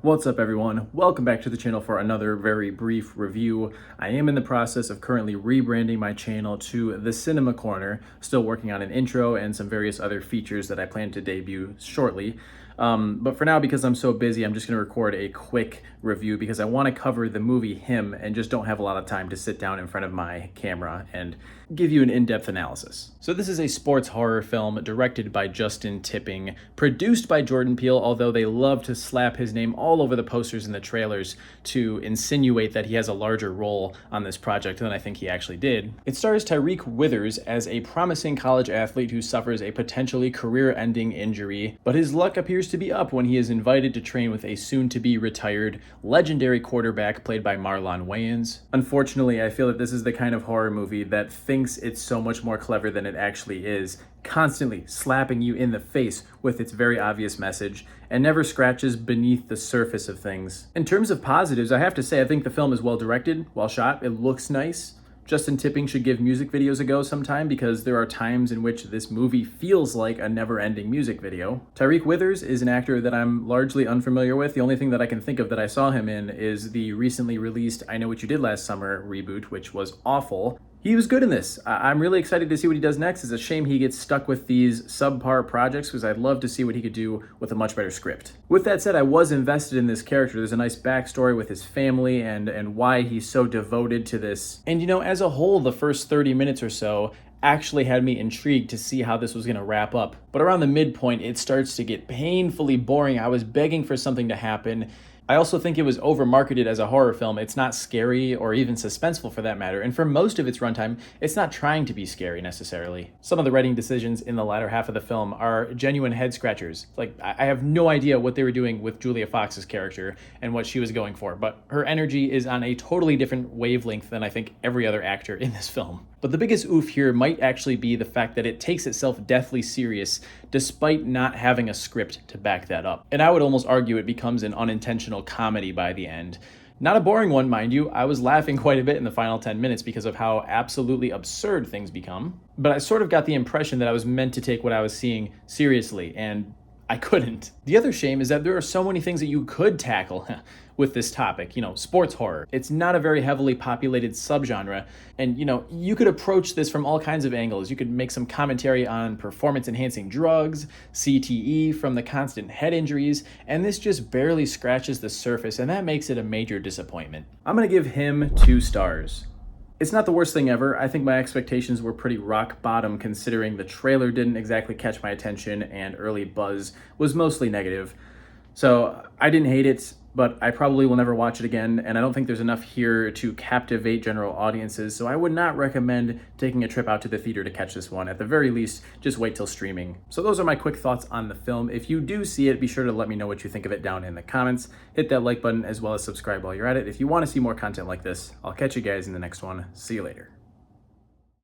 What's up everyone? Welcome back to the channel for another very brief review. I am in the process of currently rebranding my channel to The Cinema Corner, still working on an intro and some various other features that I plan to debut shortly. But for now, because I'm so busy, I'm just going to record a quick review because I want to cover the movie Him and just don't have a lot of time to sit down in front of my camera and give you an in-depth analysis. So this is a sports horror film directed by Justin Tipping, produced by Jordan Peele, although they love to slap his name all over the posters and the trailers to insinuate that he has a larger role on this project than I think he actually did. It stars Tyreek Withers as a promising college athlete who suffers a potentially career-ending injury, but his luck appears to be up when he is invited to train with a soon-to-be retired legendary quarterback played by Marlon Wayans. Unfortunately, I feel that this is the kind of horror movie that thinks it's so much more clever than it actually is, constantly slapping you in the face with its very obvious message, and never scratches beneath the surface of things. In terms of positives, I have to say I think the film is well directed, well shot, it looks nice. Justin Tipping should give music videos a go sometime because there are times in which this movie feels like a never-ending music video. Tyreek Withers is an actor that I'm largely unfamiliar with. The only thing that I can think of that I saw him in is the recently released I Know What You Did Last Summer reboot, which was awful. He was good in this. I'm really excited to see what he does next. It's a shame he gets stuck with these subpar projects because I'd love to see what he could do with a much better script. With that said, I was invested in this character. There's a nice backstory with his family and why he's so devoted to this. And you know, as a whole, the first 30 minutes or so actually had me intrigued to see how this was going to wrap up. But around the midpoint, it starts to get painfully boring. I was begging for something to happen. I also think it was over-marketed as a horror film. It's not scary or even suspenseful for that matter, and for most of its runtime, it's not trying to be scary necessarily. Some of the writing decisions in the latter half of the film are genuine head-scratchers. Like, I have no idea what they were doing with Julia Fox's character and what she was going for, but her energy is on a totally different wavelength than I think every other actor in this film. But the biggest oof here might actually be the fact that it takes itself deathly serious despite not having a script to back that up. And I would almost argue it becomes an unintentional comedy by the end. Not a boring one, mind you. I was laughing quite a bit in the final 10 minutes because of how absolutely absurd things become. But I sort of got the impression that I was meant to take what I was seeing seriously, and I couldn't. The other shame is that there are so many things that you could tackle with this topic. You know, sports horror. It's not a very heavily populated subgenre, and you know, you could approach this from all kinds of angles. You could make some commentary on performance-enhancing drugs, CTE from the constant head injuries, and this just barely scratches the surface, and that makes it a major disappointment. I'm gonna give Him 2 stars. It's not the worst thing ever. I think my expectations were pretty rock bottom considering the trailer didn't exactly catch my attention and early buzz was mostly negative. So I didn't hate it, but I probably will never watch it again, and I don't think there's enough here to captivate general audiences, so I would not recommend taking a trip out to the theater to catch this one. At the very least, just wait till streaming. So those are my quick thoughts on the film. If you do see it, be sure to let me know what you think of it down in the comments. Hit that like button as well as subscribe while you're at it. If you want to see more content like this, I'll catch you guys in the next one. See you later.